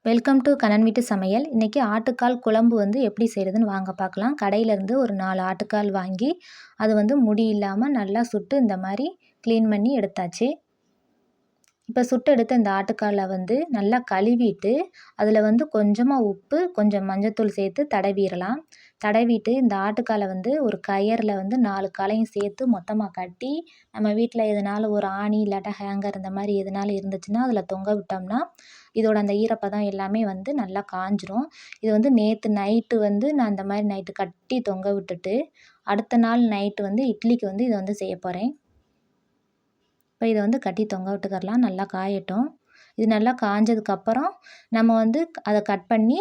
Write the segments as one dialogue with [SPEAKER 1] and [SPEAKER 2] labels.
[SPEAKER 1] Welcome to Kannan வீட்டு சமையல். இன்றைக்கி ஆட்டுக்கால் குழம்பு வந்து எப்படி செய்கிறதுன்னு வாங்க பார்க்கலாம். கடையிலேருந்து ஒரு 4 ஆட்டுக்கால் வாங்கி அது வந்து முடி இல்லாமல் நல்லா சுட்டு இந்த மாதிரி க்ளீன் பண்ணி எடுத்தாச்சு. இப்போ சுட்டு எடுத்த இந்த ஆட்டுக்காலை வந்து நல்லா கழுவிட்டு அதில் வந்து கொஞ்சமாக உப்பு கொஞ்சம் மஞ்சத்தூள் சேர்த்து தடவிடலாம். தடவிட்டு இந்த ஆட்டுக்காலை வந்து ஒரு கயரில் வந்து 4 காலையும் சேர்த்து மொத்தமாக கட்டி நம்ம வீட்டில் எதுனாலும் ஒரு ஆணி இல்லாட்டா ஹேங்கர் இந்த மாதிரி எதுனாலும் இருந்துச்சுன்னா அதில் தொங்க விட்டோம்னா இதோட அந்த ஈரப்பதம் எல்லாமே வந்து நல்லா காஞ்சிரும். இது வந்து நேற்று நைட்டு வந்து நான் இந்த மாதிரி நைட்டு கட்டி தொங்க விட்டுட்டு அடுத்த நாள் நைட்டு வந்து இட்லிக்கு வந்து இதை வந்து செய்ய போகிறேன். இப்போ இதை வந்து கட்டி தொங்க விட்டுக்கரலாம். நல்லா காயட்டும். இது நல்லா காஞ்சதுக்கப்புறம் நம்ம வந்து அதை கட் பண்ணி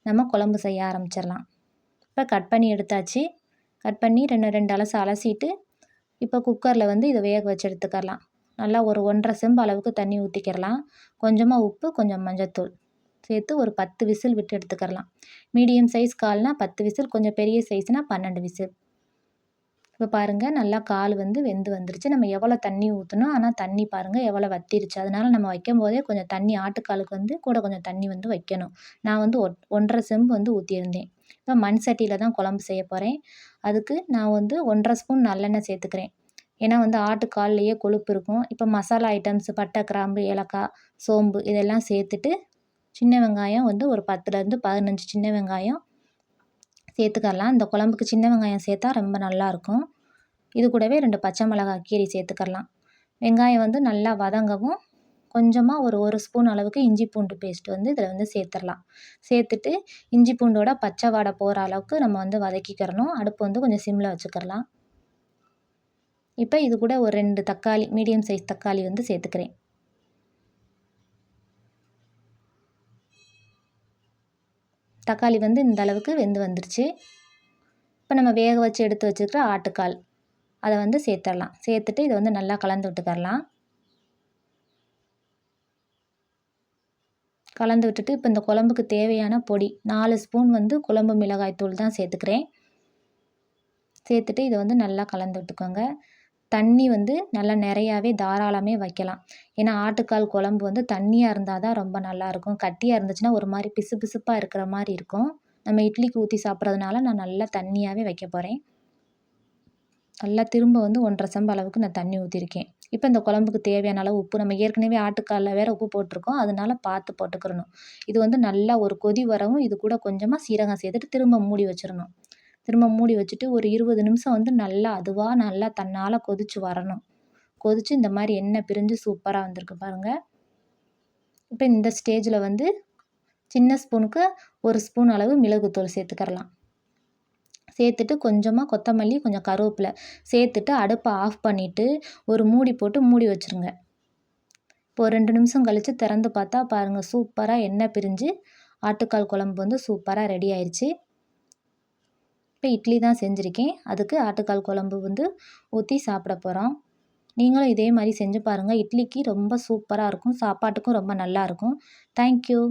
[SPEAKER 1] நம்ம குழம்பு செய்ய ஆரம்பிச்சிடலாம். இப்போ கட் பண்ணி எடுத்தாச்சு. கட் பண்ணி ரெண்டு அலசு அலசிட்டு இப்போ குக்கரில் வந்து இதை வேக வச்சு எடுத்துக்கலாம். நல்லா ஒரு 1.5 செம்பு அளவுக்கு தண்ணி ஊற்றிக்கிறலாம். கொஞ்சமாக உப்பு கொஞ்சம் மஞ்சத்தூள் சேர்த்து ஒரு 10 விசில் விட்டு எடுத்துக்கிறலாம். மீடியம் சைஸ் கால்னால் 10 விசில், கொஞ்சம் பெரிய சைஸ்னால் 12 விசில். இப்போ பாருங்கள் நல்லா கால் வந்து வெந்து வந்துருச்சு. நம்ம எவ்வளோ தண்ணி ஊற்றணும், ஆனால் தண்ணி பாருங்கள் எவ்வளோ வற்றிருச்சு. அதனால் நம்ம வைக்கும் போதே கொஞ்சம் தண்ணி ஆட்டுக்காலுக்கு வந்து கூட கொஞ்சம் தண்ணி வந்து வைக்கணும். நான் வந்து 1.5 செம்பு வந்து ஊற்றியிருந்தேன். இப்போ மண் சட்டியில் தான் குழம்பு செய்ய போகிறேன். அதுக்கு நான் வந்து 1.5 ஸ்பூன் நல்லெண்ணெய் சேர்த்துக்கிறேன். ஏன்னா வந்து ஆட்டுக்கால்லையே கொழுப்பு இருக்கும். இப்போ மசாலா ஐட்டம்ஸ் பட்டை, கிராம்பு, ஏலக்காய், சோம்பு இதெல்லாம் சேர்த்துட்டு சின்ன வெங்காயம் வந்து ஒரு 10லேருந்து 15 சின்ன வெங்காயம் சேர்த்துக்கலாம். இந்த குழம்புக்கு சின்ன வெங்காயம் சேர்த்தா ரொம்ப நல்லாயிருக்கும். இது கூடவே 2 பச்சை மிளகாய் கீரி சேர்த்துக்கலாம். வெங்காயம் வந்து நல்லா வதங்கவும் கொஞ்சமாக ஒரு ஸ்பூன் அளவுக்கு இஞ்சி பூண்டு பேஸ்ட் வந்து இதில் வந்து சேர்த்துடலாம். சேர்த்துட்டு இஞ்சி பூண்டோட பச்சை வாடை போகிற அளவுக்கு நம்ம வந்து வதக்கிக்கிறணும். அடுப்பு வந்து கொஞ்சம் சிம்மில் வச்சுக்கிறலாம். இப்போ இது கூட ஒரு 2 தக்காளி, மீடியம் சைஸ் தக்காளி வந்து சேர்த்துக்கிறேன். தக்காளி வந்து இந்த அளவுக்கு வெந்து வந்துருச்சு. இப்போ நம்ம வேக வச்சு எடுத்து வச்சுக்கிற ஆட்டுக்கால் அதை வந்து சேர்த்துடலாம். சேர்த்துட்டு இதை வந்து நல்லா கலந்து விட்டுக்கரலாம். கலந்து விட்டுட்டு இப்போ இந்த குழம்புக்கு தேவையான பொடி 4 ஸ்பூன் வந்து குழம்பு மிளகாய் தூள் தான் சேர்த்துக்கிறேன். சேர்த்துட்டு இதை வந்து நல்லா கலந்து விட்டுக்கோங்க. தண்ணி வந்து நல்லா நிறையாவே தாராளமே வைக்கலாம். ஏன்னா ஆட்டுக்கால் குழம்பு வந்து தண்ணியாக இருந்தால் தான் ரொம்ப நல்லாயிருக்கும். கட்டியாக இருந்துச்சுன்னா ஒரு மாதிரி பிசு பிசுப்பாக இருக்கிற மாதிரி இருக்கும். நம்ம இட்லிக்கு ஊற்றி சாப்பிட்றதுனால நான் நல்லா தண்ணியாகவே வைக்க போகிறேன். நல்லா திரும்ப வந்து 1.5 செம்பு அளவுக்கு நான் தண்ணி ஊற்றிருக்கேன். இப்போ இந்த குழம்புக்கு தேவையான அளவு உப்பு, நம்ம ஏற்கனவே ஆட்டுக்காலில் வேறு உப்பு போட்டிருக்கோம். அதனால பார்த்து போட்டுக்கிறணும். இது வந்து நல்லா ஒரு கொதி வரவும் இது கூட கொஞ்சமாக சீரகம் சேர்த்துட்டு திரும்ப மூடி வச்சிடணும். திரும்ப மூடி வச்சுட்டு ஒரு 20 நிமிஷம் வந்து நல்லா அதுவாக நல்லா தன்னால் கொதித்து வரணும். கொதித்து இந்த மாதிரி எண்ணெய் பிரிஞ்சு சூப்பராக வந்திருக்கு பாருங்கள். இப்போ இந்த ஸ்டேஜில் வந்து சின்ன ஸ்பூனுக்கு 1 ஸ்பூன் அளவு மிளகுத்தூள் சேர்த்துக்கிறலாம். சேர்த்துட்டு கொஞ்சமாக கொத்தமல்லி, கொஞ்சம் கருவேப்பிலை சேர்த்துட்டு அடுப்பை ஆஃப் பண்ணிவிட்டு ஒரு மூடி போட்டு மூடி வச்சுருங்க. இப்போ 2 நிமிஷம் கழித்து திறந்து பார்த்தா பாருங்கள் சூப்பராக எண்ணெய் பிரிஞ்சு ஆட்டுக்கால் குழம்பு வந்து சூப்பராக ரெடி ஆயிடுச்சு. இப்போ இட்லி தான் செஞ்சுருக்கேன். அதுக்கு ஆட்டுக்கால் குழம்பு வந்து ஊற்றி சாப்பிட போகிறோம். நீங்களும் இதே மாதிரி செஞ்சு பாருங்கள். இட்லிக்கு ரொம்ப சூப்பராக இருக்கும். சாப்பாட்டுக்கும் ரொம்ப நல்லாயிருக்கும். தேங்க்யூ.